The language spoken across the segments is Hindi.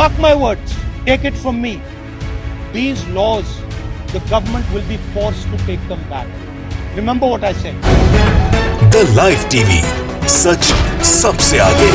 Mark my words, take it from me. These laws, the government will be forced to take them back. Remember what I said. The Live TV, सच सबसे आगे।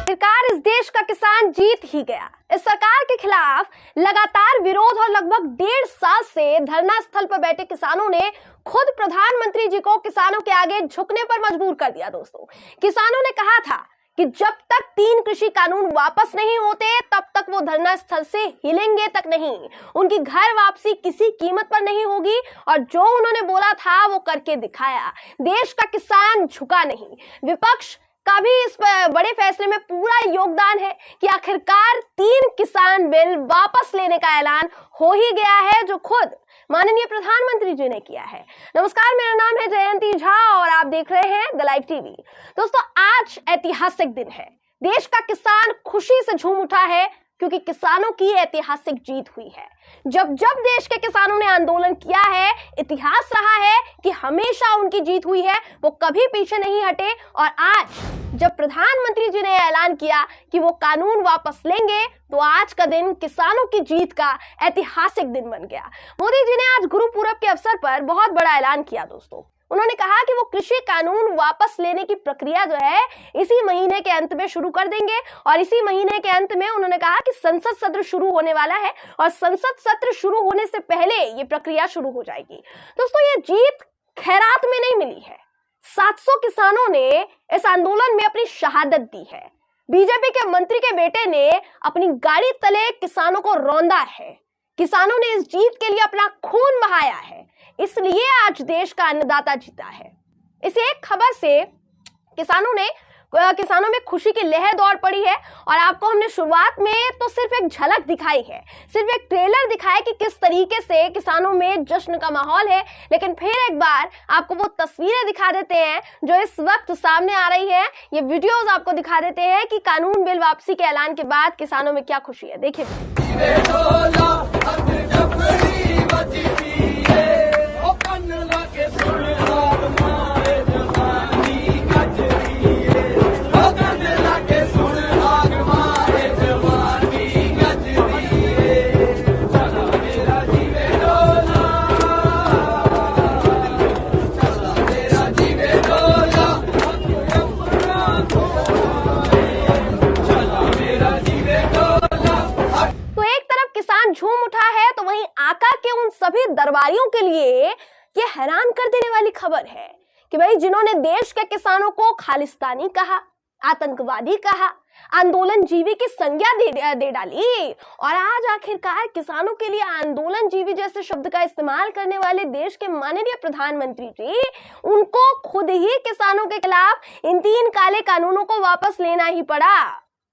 सरकार इस देश का किसान जीत ही गया। इस सरकार के खिलाफ लगातार विरोध और लगभग 1.5 साल से धरना स्थल पर बैठे किसानों ने खुद प्रधानमंत्री जी को किसानों के आगे झुकने पर मजबूर कर दिया। दोस्तों, किसानों ने कहा था कि जब तक 3 कृषि कानून वापस नहीं होते तब तक वो धरना स्थल से हिलेंगे तक नहीं। उनकी घर वापसी किसी कीमत पर नहीं होगी और जो उन्होंने बोला था वो करके दिखाया। देश का किसान झुका नहीं। विपक्ष का भी इस बड़े फैसले में पूरा योगदान है कि आखिरकार 3 किसान बिल वापस लेने का ऐलान हो ही गया है, जो खुद माननीय प्रधानमंत्री जी ने किया है। नमस्कार, मेरा नाम है जयंती झा और आप देख रहे हैं द लाइव टीवी। दोस्तों, आज ऐतिहासिक दिन है। देश का किसान खुशी से झूम उठा है क्योंकि किसानों की ऐतिहासिक जीत हुई है। जब जब देश के किसानों ने आंदोलन किया है, इतिहास रहा है कि हमेशा उनकी जीत हुई है, वो कभी पीछे नहीं हटे। और आज जब प्रधानमंत्री जी ने ऐलान किया कि वो कानून वापस लेंगे, तो आज का दिन किसानों की जीत का ऐतिहासिक दिन बन गया। मोदी जी ने आज गुरु पूरब के अवसर पर बहुत बड़ा ऐलान किया। दोस्तों, उन्होंने कहा कि वो कृषि कानून वापस लेने की प्रक्रिया जो है इसी महीने के अंत में शुरू कर देंगे। और इसी महीने के अंत में उन्होंने कहा कि संसद सत्र शुरू होने वाला है और संसद सत्र शुरू होने से पहले ये प्रक्रिया शुरू हो जाएगी। दोस्तों, ये जीत खैरात में नहीं मिली है। 700 किसानों ने इस आंदोलन में अपनी शहादत दी है। बीजेपी के मंत्री के बेटे ने अपनी गाड़ी तले किसानों को रौंदा है। किसानों ने इस जीत के लिए अपना खून बहाया है, इसलिए आज देश का अन्नदाता जीता है। इस एक खबर से किसानों में खुशी की लहर दौड़ पड़ी है। और आपको हमने शुरुआत में तो सिर्फ एक झलक दिखाई है, सिर्फ एक ट्रेलर दिखाया कि किस तरीके से किसानों में जश्न का माहौल है। लेकिन फिर एक बार आपको वो तस्वीरें दिखा देते हैं जो इस वक्त सामने आ रही है। ये वीडियोस आपको दिखा देते हैं कि कानून बिल वापसी के ऐलान के बाद किसानों में क्या खुशी है। देखिए। झूम उठा है तो वहीं आका के उन सभी दरबारियों के लिए ये हैरान कर देने वाली खबर है कि भाई, जिन्होंने देश के किसानों को खालिस्तानी कहा, आतंकवादी कहा, आंदोलन जीवी की संज्ञा दे डाली और आज आखिरकार किसानों के लिए आंदोलन जीवी जैसे शब्द का इस्तेमाल करने वाले देश के माननीय प्रधानमंत्री जी, उनको खुद ही किसानों के खिलाफ इन 3 काले कानूनों को वापस लेना ही पड़ा।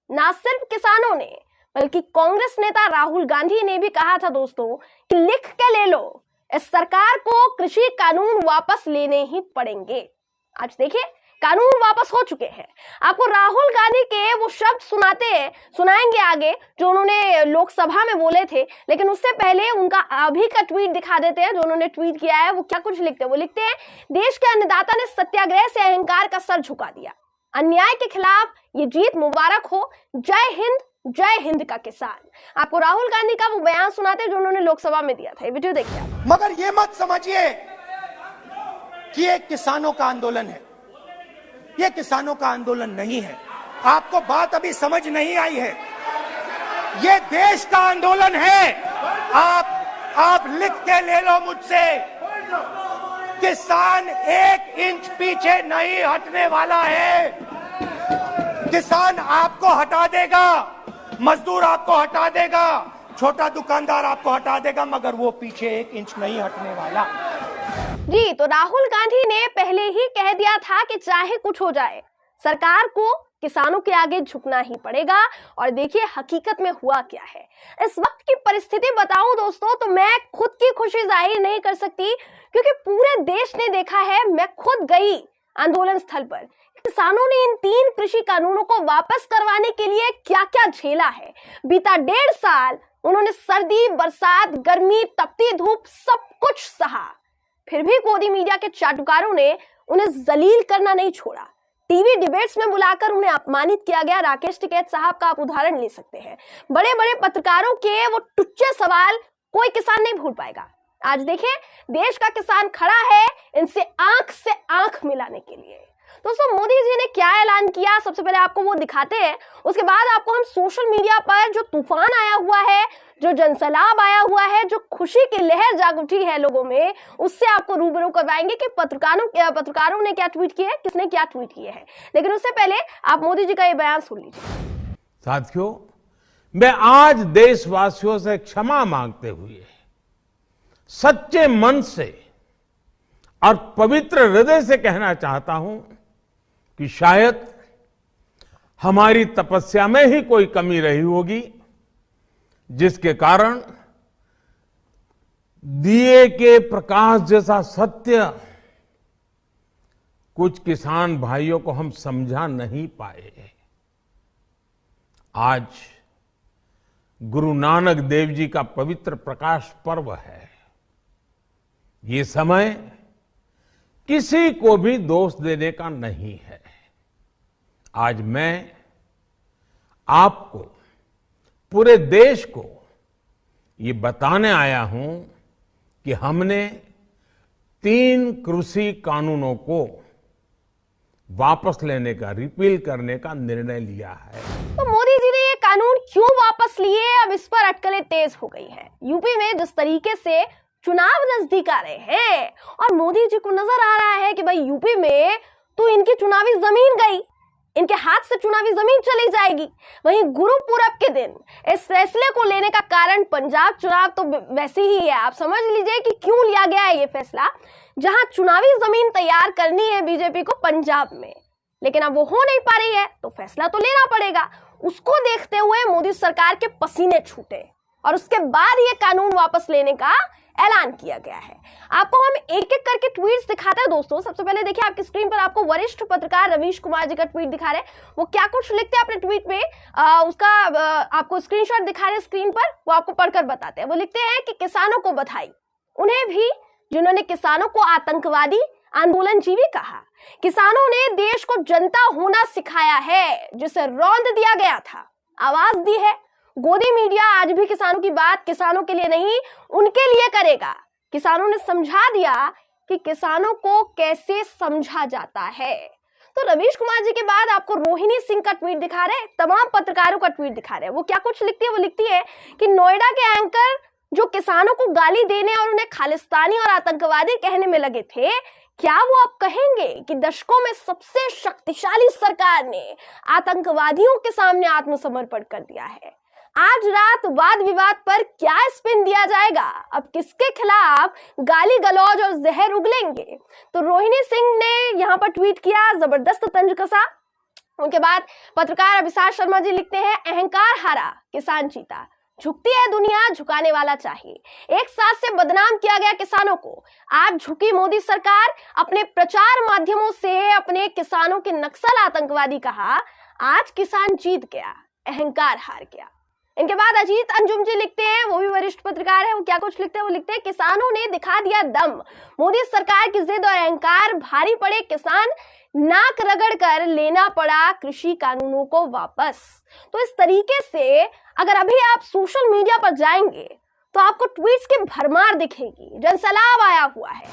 ना सिर्फ किसानों ने बल्कि कांग्रेस नेता राहुल गांधी ने भी कहा था दोस्तों कि लिख के ले लो, इस सरकार को कृषि कानून वापस लेने ही पड़ेंगे। आज देखिए, कानून वापस हो चुके हैं। आपको राहुल गांधी के वो शब्द सुनाएंगे आगे जो उन्होंने लोकसभा में बोले थे। लेकिन उससे पहले उनका अभी का ट्वीट दिखा देते हैं जो उन्होंने ट्वीट किया है। वो क्या कुछ लिखते हैं? वो लिखते हैं, देश के अन्नदाता ने सत्याग्रह से अहंकार का सर झुका दिया। अन्याय के खिलाफ ये जीत मुबारक हो। जय हिंद का किसान। आपको राहुल गांधी का वो बयान सुनाते जो उन्होंने लोकसभा में दिया था। ये वीडियो देखिए आप। मगर ये मत समझिए कि ये किसानों का आंदोलन है। ये किसानों का आंदोलन नहीं है। आपको बात अभी समझ नहीं आई है। ये देश का आंदोलन है। आप लिख के ले लो मुझसे, किसान 1 इंच पीछे नहीं हटने वाला है। किसान आपको हटा देगा, मजदूर आपको हटा देगा, छोटा दुकानदार आपको हटा देगा, मगर वो पीछे 1 इंच नहीं हटने वाला। जी, तो राहुल गांधी ने पहले ही कह दिया था कि चाहे कुछ हो जाए, सरकार को किसानों के आगे झुकना ही पड़ेगा। और देखिए हकीकत में हुआ क्या है। इस वक्त की परिस्थिति बताऊं दोस्तों, तो मैं खुद की खुशी जाहिर नहीं कर सकती क्योंकि पूरे देश ने देखा है। मैं खुद गई आंदोलन स्थल पर। किसानों ने इन 3 कृषि कानूनों को वापस करवाने के लिए क्या क्या झेला है। बीता 1.5 साल उन्होंने सर्दी, बरसात, गर्मी, तपती धूप सब कुछ सहा। फिर भी गोदी मीडिया के चाटुकारों ने उन्हें जलील करना नहीं छोड़ा। टीवी डिबेट्स में बुलाकर उन्हें अपमानित किया गया। राकेश टिकैत साहब का आप उदाहरण ले सकते हैं। बड़े बड़े पत्रकारों के वो टुच्चे सवाल कोई किसान नहीं भूल पाएगा। आज देखिए, देश का किसान खड़ा है इनसे आंख से आंख मिलाने के लिए। दोस्तों, मोदी जी ने क्या ऐलान किया, सबसे पहले आपको वो दिखाते हैं। उसके बाद आपको हम सोशल मीडिया पर जो तूफान आया हुआ है, जो जनसैलाब आया हुआ है, जो खुशी की लहर जाग उठी है लोगों में, उससे आपको रूबरू करवाएंगे कि पत्रकारों ने क्या ट्वीट किए, किसने क्या ट्वीट किए हैं। लेकिन उससे पहले आप मोदी जी का ये बयान सुन लीजिए। साथियों, मैं आज देशवासियों से क्षमा मांगते हुए सच्चे मन से और पवित्र हृदय से कहना चाहता हूं कि शायद हमारी तपस्या में ही कोई कमी रही होगी, जिसके कारण दिए के प्रकाश जैसा सत्य कुछ किसान भाइयों को हम समझा नहीं पाए। आज गुरु नानक देव जी का पवित्र प्रकाश पर्व है। ये समय किसी को भी दोष देने का नहीं है। आज मैं आपको, पूरे देश को ये बताने आया हूं कि हमने 3 कृषि कानूनों को वापस लेने का, रिपील करने का निर्णय लिया है। तो मोदी जी ने ये कानून क्यों वापस लिए, अब इस पर अटकलें तेज हो गई है। यूपी में जिस तरीके से चुनाव नजदीक आ रहे हैं और मोदी जी को नजर आ रहा है कि भाई यूपी में तो इनकी चुनावी जमीन गई, इनके हाथ से चुनावी जमीन चली जाएगी। वहीं गुरुपुरब के दिन इस फैसले को लेने का कारण पंजाब चुनाव तो वैसे ही है। आप समझ लीजिए कि क्यों लिया गया है ये फैसला, जहां चुनावी जमीन तैयार करनी है बीजेपी को पंजाब में, लेकिन अब वो हो नहीं पा रही है तो फैसला तो लेना पड़ेगा। उसको देखते हुए मोदी सरकार के पसीने छूटे और उसके बाद ये कानून वापस लेने का ऐलान किया गया है। आपको हम एक एक करके ट्वीट्स दिखाते हैं। दोस्तों, सबसे पहले देखिए, आपकी स्क्रीन पर आपको वरिष्ठ पत्रकार रवीश कुमार जी का ट्वीट दिखा रहे हैं। वो क्या कुछ लिखते हैं अपने ट्वीट में, उसका आपको स्क्रीनशॉट दिखा रहे हैं स्क्रीन पर, वो आपको पढ़कर बताते हैं। वो लिखते हैं कि किसानों को बधाई, उन्हें भी जिन्होंने किसानों को आतंकवादी आंदोलनजीवी कहा। किसानों ने देश को जनता होना सिखाया है जिसे रौंद दिया गया था, आवाज दी है। गोदी मीडिया आज भी किसानों की बात किसानों के लिए नहीं, उनके लिए करेगा। किसानों ने समझा दिया कि किसानों को कैसे समझा जाता है। तो रवीश कुमार जी के बाद आपको रोहिणी सिंह का ट्वीट दिखा रहे हैं, तमाम पत्रकारों का ट्वीट दिखा रहे हैं। वो क्या कुछ लिखती है, वो लिखती है कि नोएडा के एंकर जो किसानों को गाली देने और उन्हें खालिस्तानी और आतंकवादी कहने में लगे थे, क्या वो अब कहेंगे कि दशकों में सबसे शक्तिशाली सरकार ने आतंकवादियों के सामने आत्मसमर्पण कर दिया है। आज रात वाद विवाद पर क्या स्पिन दिया जाएगा, अब किसके खिलाफ गाली गलौज और जहर उगलेंगे। तो रोहिणी सिंह ने यहाँ पर ट्वीट किया, जबरदस्त तंज कसा। उनके बाद पत्रकार अभिसार शर्मा जी लिखते हैं, अहंकार हारा, किसान जीता, झुकती है दुनिया, झुकाने वाला चाहिए। एक साथ से बदनाम किया गया किसानों को, आज झुकी मोदी सरकार। अपने प्रचार माध्यमों से अपने किसानों के नक्सल आतंकवादी कहा, आज किसान जीत गया, अहंकार हार गया। इनके बाद अजीत अंजुम जी लिखते हैं, वो भी वरिष्ठ पत्रकार है। वो क्या कुछ लिखते हैं, वो लिखते हैं, किसानों ने दिखा दिया दम, मोदी सरकार की जिद और अहंकार भारी पड़े किसान, नाक रगड़ कर लेना पड़ा कृषि कानूनों को वापस। तो इस तरीके से अगर अभी आप सोशल मीडिया पर जाएंगे तो आपको ट्वीट्स की भरमार दिखेगी। जनसैलाब आया हुआ है,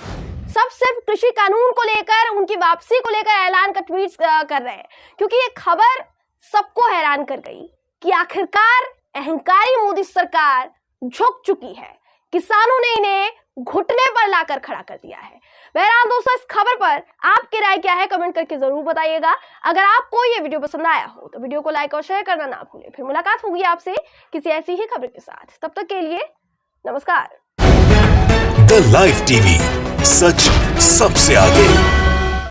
सब सिर्फ कृषि कानून को लेकर, उनकी वापसी को लेकर ऐलान का ट्वीट्स कर रहे हैं, क्योंकि ये खबर सबको हैरान कर गई कि आखिरकार अहंकारी मोदी सरकार झुक चुकी है। किसानों ने इन्हें घुटने पर लाकर खड़ा कर दिया है। बहरहाल दोस्तों, इस खबर पर आपकी राय क्या है, कमेंट करके जरूर बताइएगा। अगर आपको ये वीडियो पसंद आया हो तो वीडियो को लाइक और शेयर करना ना भूलें। फिर मुलाकात होगी आपसे किसी ऐसी ही खबर के साथ, तब तक के लिए नमस्कार। द लाइव टीवी, सच सबसे आगे।